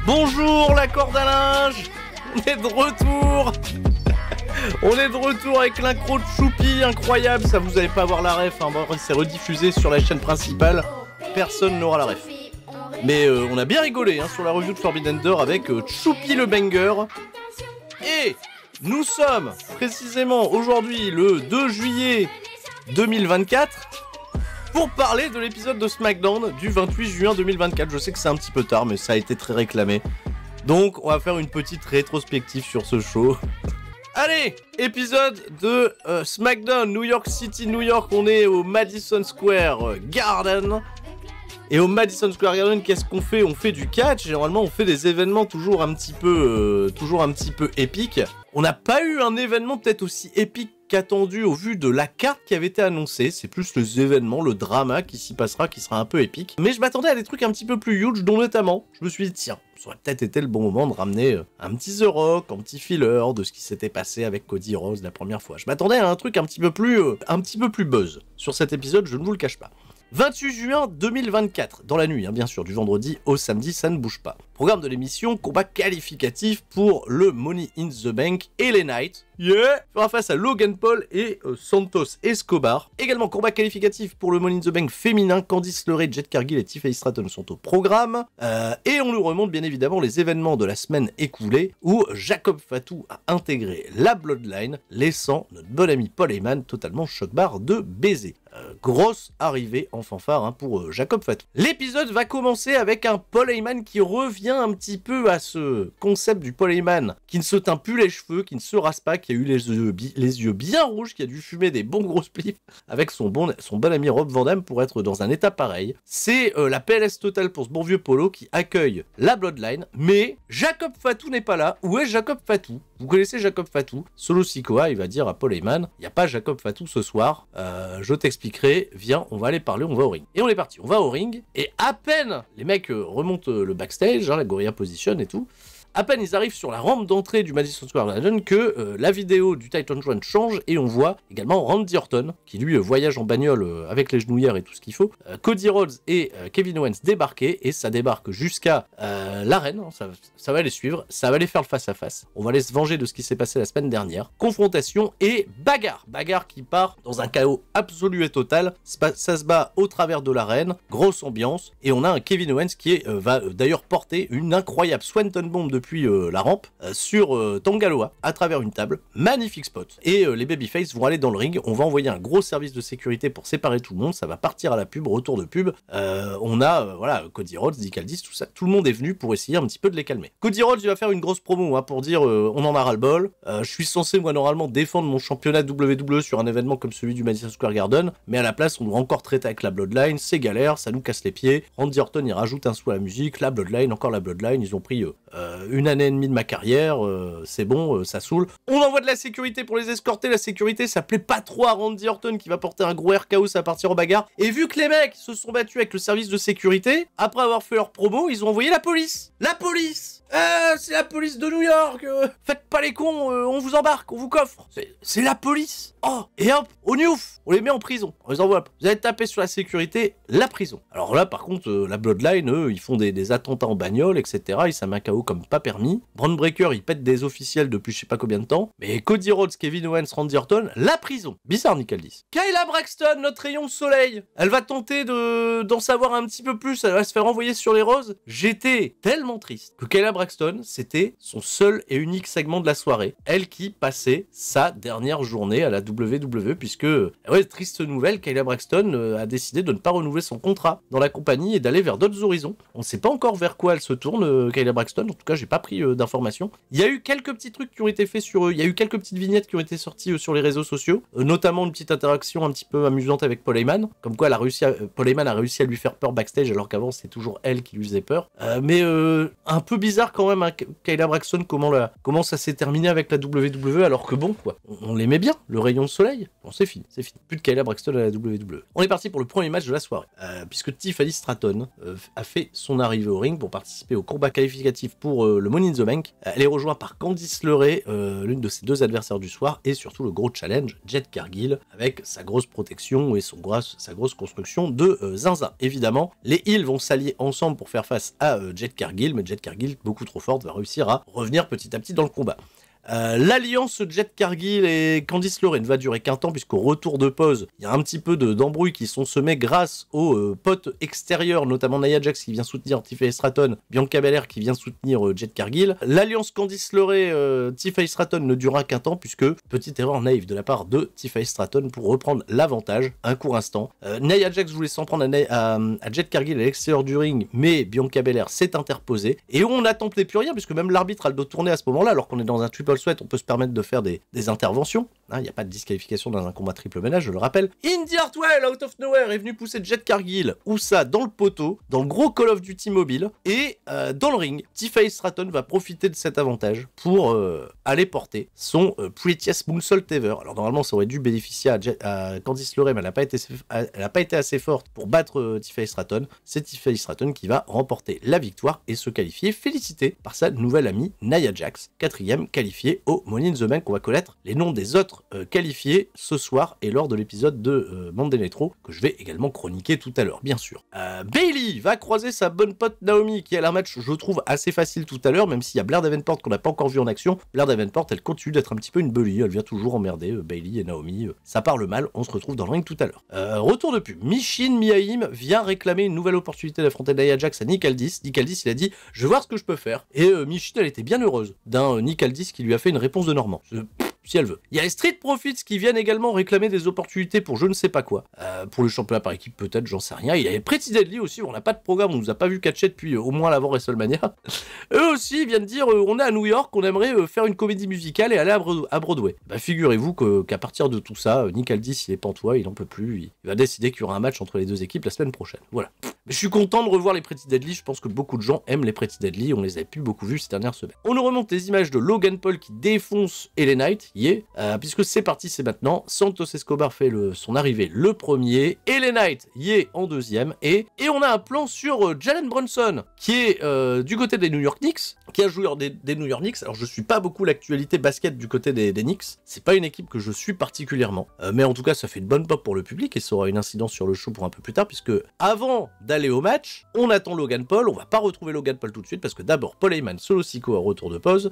Bonjour la corde à linge. On est de retour. On est de retour avec l'intro de Choupi, incroyable. Ça vous allez pas voir la ref, hein. Bon, c'est rediffusé sur la chaîne principale. Personne n'aura la ref. Mais on a bien rigolé hein, sur la review de Forbidden Door avec Choupi le banger. Et nous sommes précisément aujourd'hui le 2 juillet 2024 pour parler de l'épisode de SmackDown du 28 juin 2024. Je sais que c'est un petit peu tard, mais ça a été très réclamé. Donc on va faire une petite rétrospective sur ce show. Allez, épisode de SmackDown, New York City, New York. On est au Madison Square Garden. Et au Madison Square Garden, qu'est-ce qu'on fait? On fait du catch. Généralement, on fait des événements toujours un petit peu épiques. On n'a pas eu un événement peut-être aussi épique qu'attendu au vu de la carte qui avait été annoncée. C'est plus les événements, le drama qui s'y passera, qui sera un peu épique. Mais je m'attendais à des trucs un petit peu plus huge, dont notamment, je me suis dit, tiens, ça aurait peut-être été le bon moment de ramener un petit The Rock, un petit filler de ce qui s'était passé avec Cody Rhodes la première fois. Je m'attendais à un truc un petit peu plus buzz sur cet épisode, je ne vous le cache pas. 28 juin 2024, dans la nuit, hein, bien sûr, du vendredi au samedi, ça ne bouge pas. Programme de l'émission, combat qualificatif pour le Money in the Bank et les Knights. Yeah! Fera face à Logan Paul et Santos Escobar. Également, combat qualificatif pour le Money in the Bank féminin. Candice LeRae, Jade Cargill et Tiffany Stratton sont au programme. Et on nous remonte bien évidemment les événements de la semaine écoulée où Jacob Fatu a intégré la Bloodline, laissant notre bon ami Paul Heyman totalement choc-barre de baiser. Grosse arrivée en fanfare hein, pour Jacob Fatu. L'épisode va commencer avec un Paul Heyman qui revient un petit peu à ce concept du Paul Heyman qui ne se teint plus les cheveux, qui ne se rase pas, qui a eu les yeux bien rouges, qui a dû fumer des bons gros spliffs avec son bon ami Rob Van Dam pour être dans un état pareil. C'est la PLS totale pour ce bon vieux Polo qui accueille la Bloodline, mais Jacob Fatu n'est pas là. Où est Jacob Fatu? Vous connaissez Jacob Fatu? Solo Sikoa, il va dire à Paul Heyman, il n'y a pas Jacob Fatu ce soir, je t'expliquerai, viens, on va aller parler, on va au ring. Et on est parti, on va au ring, et à peine les mecs remontent le backstage, hein, la Gorilla Position et tout, à peine ils arrivent sur la rampe d'entrée du Madison Square Garden que la vidéo du Titan Run change et on voit également Randy Orton qui lui voyage en bagnole avec les genouillères et tout ce qu'il faut. Cody Rhodes et Kevin Owens débarquer et ça débarque jusqu'à l'arène. Ça va les suivre, ça va les faire le face à face. On va aller se venger de ce qui s'est passé la semaine dernière. Confrontation et bagarre. Bagarre qui part dans un chaos absolu et total. Ça se bat au travers de l'arène, grosse ambiance et on a un Kevin Owens qui va d'ailleurs porter une incroyable Swanton Bomb depuis la rampe sur Tangaloa à travers une table, magnifique spot. Et les babyface vont aller dans le ring, on va envoyer un gros service de sécurité pour séparer tout le monde, ça va partir à la pub, retour de pub. On a voilà Cody Rhodes, Nick Aldis, tout ça, tout le monde est venu pour essayer un petit peu de les calmer. Cody Rhodes il va faire une grosse promo hein, pour dire on en a ras le bol, je suis censé moi normalement défendre mon championnat WWE sur un événement comme celui du Madison Square Garden, mais à la place on doit encore traiter avec la Bloodline, c'est galère, ça nous casse les pieds. Randy Orton il rajoute un sou à la musique, la Bloodline, encore la Bloodline, ils ont pris une année et demie de ma carrière, c'est bon, ça saoule. On envoie de la sécurité pour les escorter, la sécurité ça plaît pas trop à Randy Orton qui va porter un gros RKO, à partir en bagarre. Et vu que les mecs se sont battus avec le service de sécurité, après avoir fait leur promo, ils ont envoyé la police. La police! C'est la police de New York, faites pas les cons, on vous embarque, on vous coffre. C'est la police. Oh, et hop, au newf, on les met en prison. On les envoie, vous allez taper sur la sécurité, la prison. Alors là, par contre, la Bloodline, eux, ils font des attentats en bagnole, etc. Ils s'aiment un KO comme pas permis. Braun Breaker, il pète des officiels depuis je sais pas combien de temps. Mais Cody Rhodes, Kevin Owens, Randy Orton, la prison. Bizarre, Nick Aldis. Kayla Braxton, notre rayon de soleil, elle va tenter d'en savoir un petit peu plus, elle va se faire envoyer sur les roses. J'étais tellement triste que Kayla Braxton, c'était son seul et unique segment de la soirée. Elle qui passait sa dernière journée à la WWE, puisque, ouais, triste nouvelle, Kayla Braxton a décidé de ne pas renouveler son contrat dans la compagnie et d'aller vers d'autres horizons. On ne sait pas encore vers quoi elle se tourne, Kayla Braxton, en tout cas j'ai pas pris d'informations. Il y a eu quelques petits trucs qui ont été faits sur... il y a eu quelques petites vignettes qui ont été sorties sur les réseaux sociaux, notamment une petite interaction un petit peu amusante avec Paul Heyman, comme quoi Paul Heyman a réussi à lui faire peur backstage alors qu'avant c'est toujours elle qui lui faisait peur. Mais un peu bizarre quand même, hein, Kayla Braxton, comment ça s'est terminé avec la WWE alors que bon, quoi, on l'aimait bien, le rayon de soleil. Bon, c'est fini. Plus de Kayla Braxton à la WWE. On est parti pour le premier match de la soirée, puisque Tiffany Stratton a fait son arrivée au ring pour participer au combat qualificatif pour le Money in the Bank. Elle est rejointe par Candice LeRae, l'une de ses 2 adversaires du soir, et surtout le gros challenge, Jade Cargill, avec sa grosse protection et sa grosse construction de zinzin. Évidemment, les heels vont s'allier ensemble pour faire face à Jade Cargill, mais Jade Cargill, beaucoup trop forte, va réussir à revenir petit à petit dans le combat. L'alliance Jade Cargill et Candice LeRae ne va durer qu'un temps, puisqu'au retour de pause, il y a un petit peu d'embrouilles qui sont semées grâce aux potes extérieurs, notamment Nia Jax qui vient soutenir Tiffany Stratton, Bianca Belair qui vient soutenir Jade Cargill. L'alliance Candice LeRae Tiffany Stratton ne durera qu'un temps, puisque, petite erreur naïve de la part de Tiffany Stratton pour reprendre l'avantage, un court instant. Nia Jax voulait s'en prendre à Jade Cargill à l'extérieur du ring, mais Bianca Belair s'est interposée, et on n'attendait plus rien, puisque même l'arbitre a le dos tourné à ce moment-là, alors qu'on est dans un triple sweat, on peut se permettre de faire des interventions. Il n'y a pas de disqualification dans un combat triple ménage, je le rappelle. Indy Hartwell, out of nowhere, est venu pousser Jade Cargill, où ça, dans le poteau, dans le gros Call of Duty mobile, et dans le ring, Tiffany Stratton va profiter de cet avantage pour aller porter son prettiest moonsault ever. Alors normalement, ça aurait dû bénéficier à Candice LeRae, mais elle n'a pas été assez forte pour battre Tiffany Stratton. C'est Tiffany Stratton qui va remporter la victoire et se qualifier, félicité par sa nouvelle amie Nia Jax, 4e qualifiée au Money in the Bank. On va connaître les noms des autres qualifiés ce soir et lors de l'épisode de Monday Nitro, que je vais également chroniquer tout à l'heure, bien sûr. Bayley va croiser sa bonne pote Naomi, qui a un match, je trouve, assez facile tout à l'heure, même s'il y a Blair Davenport qu'on n'a pas encore vu en action. Blair Davenport, elle continue d'être un petit peu une bully, elle vient toujours emmerder Bayley et Naomi. Ça parle mal, on se retrouve dans le ring tout à l'heure. Retour de pub. Michin Miaim vient réclamer une nouvelle opportunité d'affronter Nia Jax à Nick Aldis. Nick Aldis, il a dit, je vais voir ce que je peux faire. Et Michin, elle était bien heureuse d'un Nick Aldis qui lui a fait une réponse de Normand. Si elle veut. Il y a les Street Profits qui viennent également réclamer des opportunités pour je ne sais pas quoi. Pour le championnat par équipe peut-être, j'en sais rien. Il y a les Pretty Deadly aussi, on n'a pas de programme, on nous a pas vu catcher depuis au moins l'avant WrestleMania. Eux aussi viennent dire on est à New York, on aimerait faire une comédie musicale et aller à Broadway. Bah figurez-vous qu'à partir de tout ça, Nick Aldis il est pantois, il en peut plus, il va décider qu'il y aura un match entre les 2 équipes la semaine prochaine. Voilà. Mais je suis content de revoir les Pretty Deadly, je pense que beaucoup de gens aiment les Pretty Deadly, on les avait plus beaucoup vus ces dernières semaines. On nous remonte les images de Logan Paul qui défonce LA Knight, puisque c'est parti, c'est maintenant. Santos Escobar fait son arrivée le premier, LA Knight y est en deuxième, et on a un plan sur Jalen Brunson, qui est du côté des New York Knicks, qui a joué des New York Knicks. Alors je suis pas beaucoup l'actualité basket du côté des Knicks, c'est pas une équipe que je suis particulièrement, mais en tout cas ça fait une bonne pop pour le public, et ça aura une incidence sur le show pour un peu plus tard, puisque avant d'aller au match, on attend Logan Paul, on va pas retrouver Logan Paul tout de suite, parce que d'abord Paul Heyman, Solo Sikoa, retour de pause,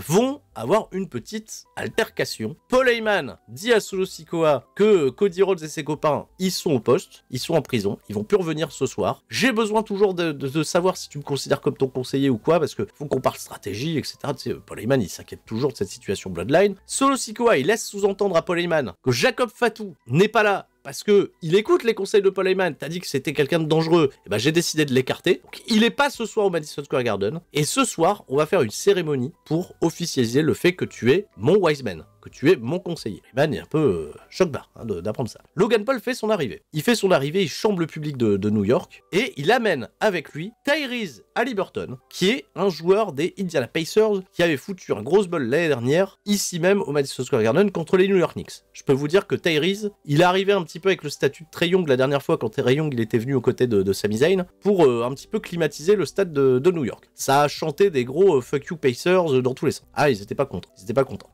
vont avoir une petite altercation. Paul Heyman dit à Solo Sikoa que Cody Rhodes et ses copains, ils sont au poste, ils sont en prison, ils vont plus revenir ce soir. J'ai besoin toujours de savoir si tu me considères comme ton conseiller ou quoi, parce que faut qu'on parle stratégie, etc. Tu sais, Paul Heyman, il s'inquiète toujours de cette situation Bloodline. Solo Sikoa, il laisse sous-entendre à Paul Heyman que Jacob Fatu n'est pas là parce que il écoute les conseils de Paul Heyman. T'as dit que c'était quelqu'un de dangereux, et ben j'ai décidé de l'écarter. Donc il est pas ce soir au Madison Square Garden, et ce soir on va faire une cérémonie pour officialiser le fait que tu es mon wise man, que tu es mon conseiller. Heyman est un peu choc-barre d'apprendre ça. Logan Paul fait son arrivée. Il fait son arrivée, il chambre le public de New York, et il amène avec lui Tyrese Haliburton, qui est un joueur des Indiana Pacers, qui avait foutu un gros bol l'année dernière, ici même au Madison Square Garden, contre les New York Knicks. Je peux vous dire que Tyrese, il est arrivé un petit peu avec le statut de Trae Young la dernière fois, quand Trae Young il était venu aux côtés de Sami Zayn, pour un petit peu climatiser le stade de New York. Ça a chanté des gros fuck you Pacers dans tous les sens. Ah, ils étaient pas contents,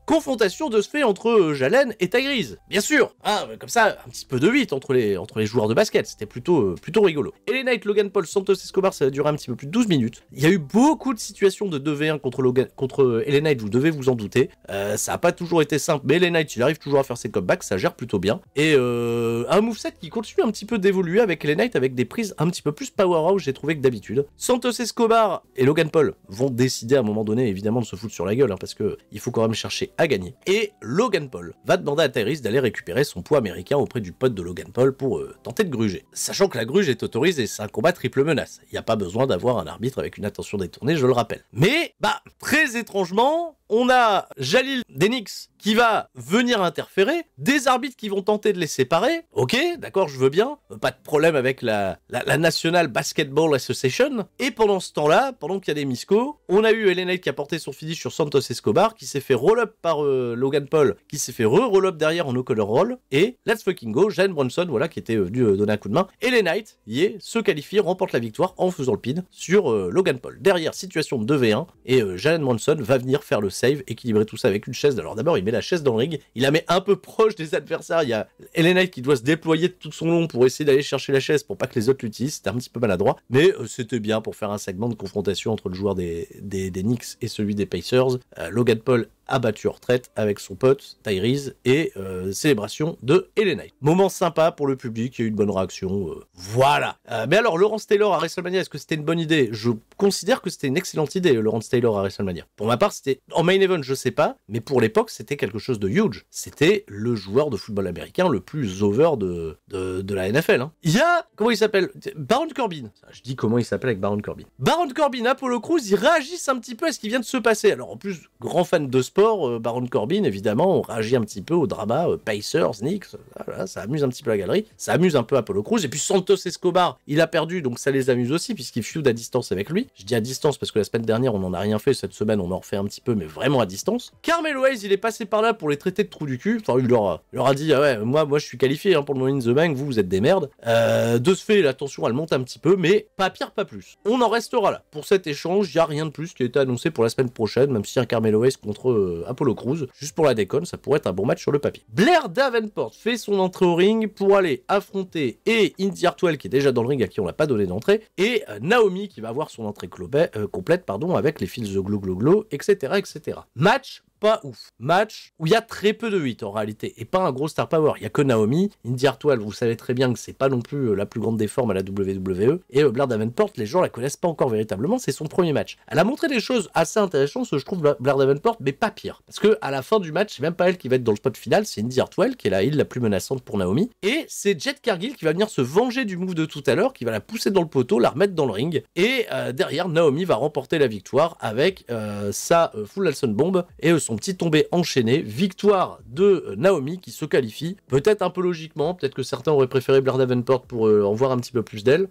Confrontation de ce fait entre Jalen et Tyrese, bien sûr. Comme ça, un petit peu de 8 entre les joueurs de basket, c'était plutôt rigolo. LA Knight, Logan Paul, Santos Escobar, ça a duré un petit peu plus de 12 minutes. Il y a eu beaucoup de situations de 2v1 contre LA Knight, vous devez vous en douter. Ça a pas toujours été simple, mais LA Knight, il arrive toujours à faire ses comebacks, ça gère plutôt bien. Et un moveset qui continue un petit peu d'évoluer avec LA Knight, avec des prises un petit peu plus powerhouse, j'ai trouvé que d'habitude. Santos Escobar et Logan Paul vont décider à un moment donné, évidemment, de se foutre sur la gueule, parce que il faut quand même chercher à gagner. Et Logan Paul va demander à Tyrese d'aller récupérer son poids américain auprès du pote de Logan Paul pour tenter de gruger. Sachant que la gruge est autorisée, c'est un combat triple menace. Il n'y a pas besoin d'avoir un arbitre avec une attention détournée, je le rappelle. Mais, très étrangement, on a Jalil Denix qui va venir interférer, des arbitres qui vont tenter de les séparer. Ok, d'accord, je veux bien, pas de problème avec la National Basketball Association. Et pendant ce temps-là, pendant qu'il y a des miscos, on a eu LA Knight qui a porté son finish sur Santos Escobar, qui s'est fait roll-up par Logan Logan Paul qui s'est fait roll-up derrière en no color roll. Et let's fucking go, Jalen Bronson, voilà, qui était venu donner un coup de main. Et les Knights, se qualifie, remporte la victoire en faisant le pin sur Logan Paul. Derrière, situation de 2v1 et Jalen Bronson va venir faire le save, équilibrer tout ça avec une chaise. Alors d'abord, il met la chaise dans le ring, il la met un peu proche des adversaires. Il y a LA Knight qui doit se déployer de tout son long pour essayer d'aller chercher la chaise pour pas que les autres l'utilisent. C'était un petit peu maladroit, mais c'était bien pour faire un segment de confrontation entre le joueur des Knicks et celui des Pacers. Logan Paul a battu en retraite avec son pote Tyrese et célébration de LA Knight. Moment sympa pour le public, il y a eu une bonne réaction. Voilà. Mais alors, Lawrence Taylor à WrestleMania, est-ce que c'était une bonne idée? Je considère que c'était une excellente idée, Lawrence Taylor à WrestleMania. Pour ma part, c'était en main event, je sais pas, mais pour l'époque, c'était quelque chose de huge. C'était le joueur de football américain le plus over de la NFL. Hein. Il y a, comment il s'appelle? Baron Corbin. Je dis comment il s'appelle avec Baron Corbin. Baron Corbin, Apollo Crews, ils réagissent un petit peu à ce qui vient de se passer. Alors en plus, grand fan de sport, Baron Corbin, évidemment, on réagit un petit peu au drama Pacers, Knicks, voilà, ça amuse un petit peu la galerie, ça amuse un peu Apollo Crews, et puis Santos Escobar, il a perdu, donc ça les amuse aussi, puisqu'il feud à distance avec lui. Je dis à distance parce que la semaine dernière, on n'en a rien fait, cette semaine, on en refait un petit peu, mais vraiment à distance. Carmelo Hayes, il est passé par là pour les traiter de trous du cul, enfin, il leur a dit, ah ouais, moi je suis qualifié hein, pour le Money in the Bank, vous êtes des merdes. De ce fait, la tension, elle monte un petit peu, mais pas pire, pas plus. On en restera là. Pour cet échange, il n'y a rien de plus qui a été annoncé pour la semaine prochaine, même si un Carmelo Hayes contre Apollo Crews, juste pour la déconne, ça pourrait être un bon match sur le papier. Blair Davenport fait son entrée au ring pour aller affronter et Indy Hartwell qui est déjà dans le ring à qui on l'a pas donné d'entrée, et Naomi qui va avoir son entrée complète avec les fils de Glo, etc., etc. Match pas ouf. Match où il y a très peu de 8 en réalité, et pas un gros star power. Il y a que Naomi, Indy Hartwell, vous savez très bien que c'est pas non plus la plus grande des formes à la WWE, et Blair Davenport, les gens la connaissent pas encore véritablement, c'est son premier match. Elle a montré des choses assez intéressantes, je trouve, Blair Davenport, mais pas pire. Parce que à la fin du match, c'est même pas elle qui va être dans le spot final, c'est Indy Hartwell, qui est la heel la plus menaçante pour Naomi, et c'est Jade Cargill qui va venir se venger du move de tout à l'heure, qui va la pousser dans le poteau, la remettre dans le ring, et derrière, Naomi va remporter la victoire avec sa Full Nelson Bomb et son petit tombé enchaîné. Victoire de Naomi qui se qualifie, peut-être un peu logiquement, peut-être que certains auraient préféré Blair Davenport pour en voir un petit peu plus d'elle.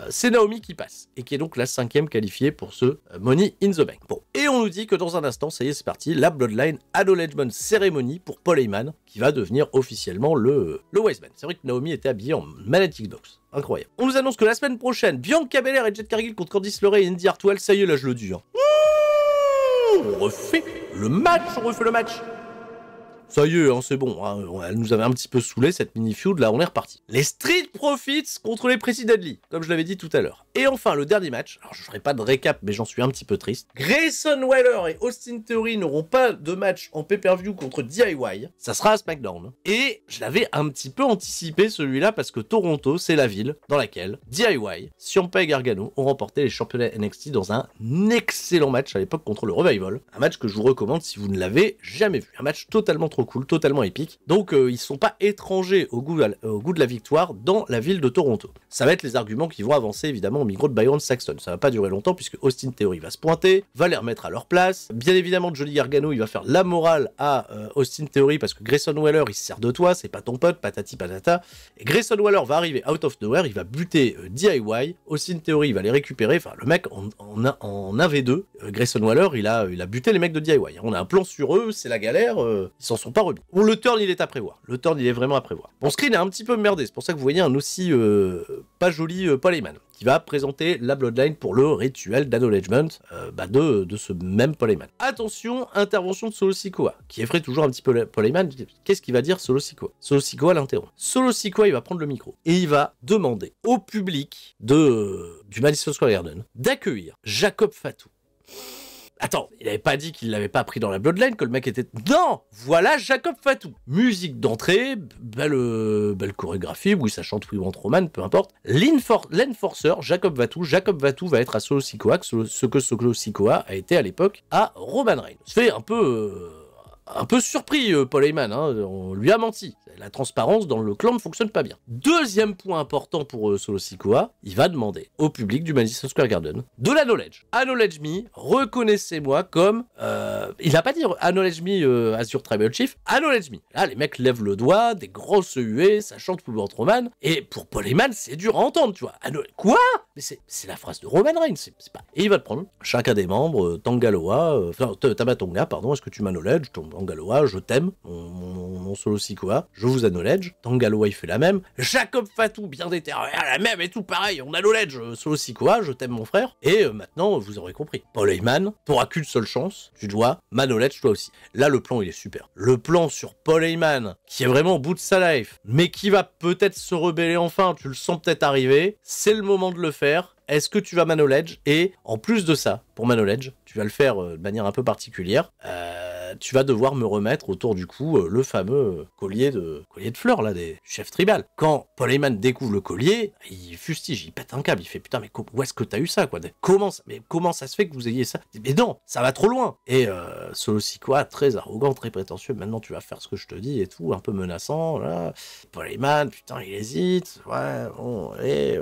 C'est Naomi qui passe, et qui est donc la 5e qualifiée pour ce Money in the Bank. Bon, et on nous dit que dans un instant, ça y est, c'est parti, la Bloodline Acknowledgement Ceremony pour Paul Heyman, qui va devenir officiellement le Wiseman. C'est vrai que Naomi était habillée en Magnetic Box. Incroyable. On nous annonce que la semaine prochaine, Bianca Belair et Jade Cargill contre Candice LeRae et Indy Hartwell. Ça y est, là je le dis. Hein. On refait le match. Ça y est, hein, c'est bon, hein, elle nous avait un petit peu saoulé cette mini-feud, là on est reparti. Les Street Profits contre les Pretty Deadly, comme je l'avais dit tout à l'heure. Et enfin, le dernier match, alors je ferai pas de récap, mais j'en suis un petit peu triste. Grayson Waller et Austin Theory n'auront pas de match en pay-per-view contre DIY, ça sera à SmackDown. Et je l'avais un petit peu anticipé celui-là, parce que Toronto, c'est la ville dans laquelle DIY, Ciampa et Gargano ont remporté les championnats NXT dans un excellent match à l'époque contre le Revival. Un match que je vous recommande si vous ne l'avez jamais vu. Un match totalement trop cool, totalement épique. Donc ils sont pas étrangers au goût de la victoire dans la ville de Toronto. Ça va être les arguments qui vont avancer évidemment au micro de Byron Saxton. Ça va pas durer longtemps puisque Austin Theory va se pointer, va les remettre à leur place. Bien évidemment, Johnny Gargano, il va faire la morale à Austin Theory parce que Grayson Waller, il se sert de toi, c'est pas ton pote, patati patata. Et Grayson Waller va arriver out of nowhere, il va buter DIY. Austin Theory, il va les récupérer. Enfin, le mec en 1v2, Grayson Waller, il a buté les mecs de DIY. On a un plan sur eux, c'est la galère, ils s'en sont pas remis. Bon, le turn, il est à prévoir. Le turn, il est vraiment à prévoir. Bon, Screen est un petit peu merdé, c'est pour ça que vous voyez un aussi pas joli Paul Heyman, qui va présenter la Bloodline pour le rituel d'acknowledgement de ce même Paul Heyman. Attention, intervention de Solo Sikoa, qui effraie toujours un petit peu Paul Heyman. Qu'est-ce qu'il va dire Solo Sikoa? Solo Sikoa l'interrompt. Solo Sikoa, il va prendre le micro, et il va demander au public du Madison Square Garden d'accueillir Jacob Fatu. Attends, il avait pas dit qu'il l'avait pas pris dans la Bloodline, que le mec était... Non! Voilà Jacob Fatu. Musique d'entrée, belle chorégraphie, oui ça chante We Want Roman, peu importe. L'enforcer, Jacob Fatu va être à Solo Sikoa, ce que Solo Sikoa a été à l'époque à Roman Reigns. Ça fait un peu surpris Paul Heyman, hein, on lui a menti. La transparence dans le clan ne fonctionne pas bien. Deuxième point important pour Solo Sikoa, il va demander au public du Madison Square Garden de l'acknowledge. Acknowledge me, reconnaissez-moi comme... il n'a pas dit acknowledge me as your tribal chief, acknowledge me. Là, les mecs lèvent le doigt, des grosses huées, ça chante We Want Roman, et pour Paul Heyman, c'est dur à entendre, tu vois. Quoi? Mais c'est la phrase de Roman Reigns, c'est pas... Et il va le prendre. Chacun des membres, Tangaloa, Tamatonga, pardon, est-ce que tu m'acknowledges? Tanga Loa, je t'aime, mon Solo Sikoa, je vous acknowledge. Tanga Loa, il fait la même. Jacob Fatou, bien déterminé, la même et tout pareil, on acknowledge Solo Sikoa, je t'aime mon frère. Et maintenant, vous aurez compris. Paul Heyman, t'auras qu'une seule chance, tu dois m'acknowledge toi aussi. Là, le plan, il est super. Le plan sur Paul Heyman, qui est vraiment au bout de sa life, mais qui va peut-être se rebeller enfin, tu le sens peut-être arriver, c'est le moment de le faire. Est-ce que tu vas m'acknowledge? Et en plus de ça, pour m'acknowledge, tu vas le faire de manière un peu particulière. Tu vas devoir me remettre autour du cou le fameux collier de fleurs là des chefs tribal. Quand Paul Heyman découvre le collier, il fustige, il pète un câble, il fait putain mais où est-ce que t'as eu ça quoi? Comment ça se fait que vous ayez ça? Mais non, ça va trop loin. Et Solo Sikoa, très arrogant, très prétentieux, maintenant tu vas faire ce que je te dis et tout, un peu menaçant. Là. Paul Heyman, putain il hésite, ouais bon, et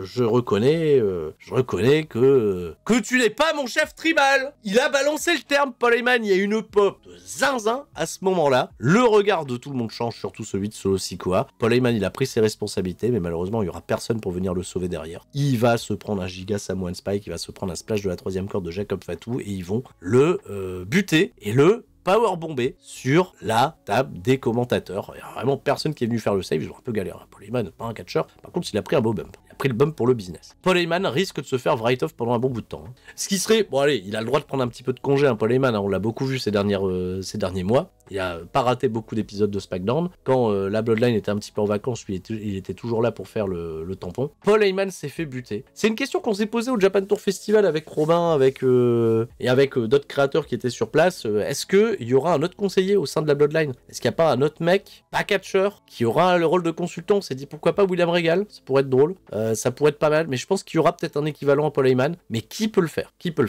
je reconnais que tu n'es pas mon chef tribal. Il a balancé le terme Paul Heyman, il y a une pop de zinzin à ce moment-là. Le regard de tout le monde change, surtout celui de Solo Sikoa. Paul Heyman, il a pris ses responsabilités, mais malheureusement, il n'y aura personne pour venir le sauver derrière. Il va se prendre un giga Samoan Spike, il va se prendre un splash de la 3e corde de Jacob Fatou, et ils vont le buter et le powerbombé sur la table des commentateurs. Il n'y a vraiment personne qui est venu faire le save, ils ont un peu galéré. Paul Heyman, pas un catcheur, par contre, il a pris un beau bump. Il a pris le bump pour le business. Paul Heyman risque de se faire write-off pendant un bon bout de temps. Ce qui serait... Bon allez, il a le droit de prendre un petit peu de congé, hein, Paul Heyman, hein, on l'a beaucoup vu ces derniers mois. Il a pas raté beaucoup d'épisodes de SmackDown. Quand la Bloodline était un petit peu en vacances, lui, il était toujours là pour faire le tampon. Paul Heyman s'est fait buter. C'est une question qu'on s'est posée au Japan Tour Festival avec Robin, avec d'autres créateurs qui étaient sur place. Est-ce qu'il y aura un autre conseiller au sein de la Bloodline? Est-ce qu'il n'y a pas un autre mec, pas catcher, qui aura le rôle de consultant? On s'est dit pourquoi pas William Regal, ça pourrait être drôle, ça pourrait être pas mal, mais je pense qu'il y aura peut-être un équivalent à Paul Heyman. Mais qui peut le faire? Qui peut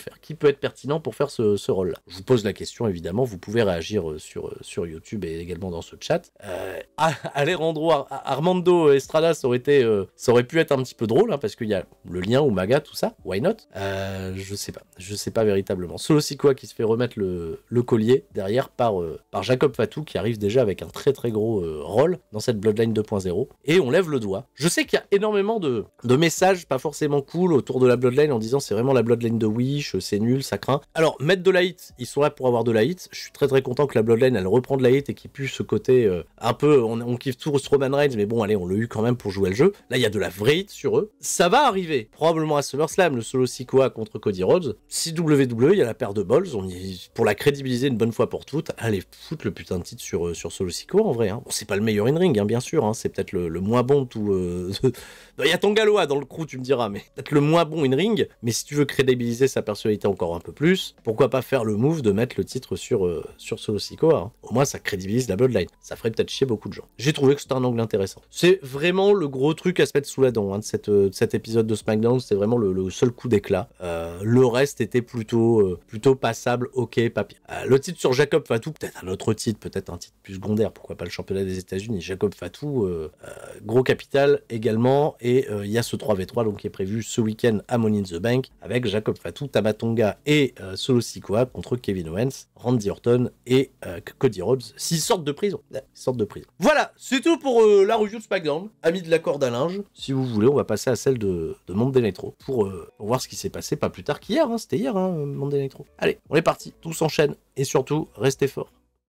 être pertinent pour faire ce rôle-là? Je vous pose la question, évidemment, vous pouvez réagir sur YouTube et également dans ce chat. Alejandro Armando Estrada, ça aurait pu être un petit peu drôle, hein, parce qu'il y a le lien Umaga, tout ça, why not? Je sais pas véritablement. Solo Sikoa qui se fait remettre le collier derrière par Jacob Fatou, qui arrive déjà avec un très très gros rôle dans cette Bloodline 2.0, et on lève le doigt. Je sais qu'il y a énormément de messages pas forcément cool autour de la Bloodline en disant c'est vraiment la Bloodline de Wish, c'est nul, ça craint. Alors mettre de la hit, ils sont là pour avoir de la hit. Je suis très très content que la Bloodline elle reprend de la hit et qu'il puisse ce côté un peu, on kiffe tout Roman Reigns, mais bon allez, on l'a eu quand même pour jouer le jeu. Là il y a de la vraie hit sur eux. Ça va arriver probablement à SummerSlam, le Solo Sikoa contre Cody Rhodes. Si WWE, il y a la paire de balls, pour la crédibiliser une bonne fois pour toutes, allez foutre le putain de titre sur Solo Sikoa en vrai. Hein. Bon, c'est pas le meilleur in-ring, hein, bien sûr, hein, c'est peut-être le moins bon de tout. Il y a Tanga Loa dans le crew, tu me diras, mais peut-être le moins bon in-ring, mais si tu veux crédibiliser sa personnalité encore un peu plus, pourquoi pas faire le move de mettre le titre sur Solo Sikoa, hein. Au moins ça crédibilise la Bloodline, ça ferait peut-être chier beaucoup de gens. J'ai trouvé que c'était un angle intéressant. C'est vraiment le gros truc à se mettre sous la dent, hein, de cet épisode de SmackDown, c'était vraiment le seul coup d'éclat. Le reste était plutôt passable, ok, papier. Le titre sur Jacob Fatou, peut-être un autre titre, peut-être un titre plus secondaire, pourquoi pas le championnat des États-Unis. Jacob Fatou, gros capital également. Et il y a ce 3v3 donc, qui est prévu ce week-end à Money in the Bank avec Jacob Fatou, Tama Tonga et Solo Sikoa contre Kevin Owens, Randy Orton et Cody Rhodes. 6 sortes de prison. Voilà, c'est tout pour la review de SmackDown. Amis de la corde à linge, si vous voulez, on va passer à celle de Monday Nitro pour voir ce qui s'est passé pas plus tard qu'hier. Hein, c'était hier, hein, Monday Nitro. Allez, on est parti, tout s'enchaîne et surtout, restez forts.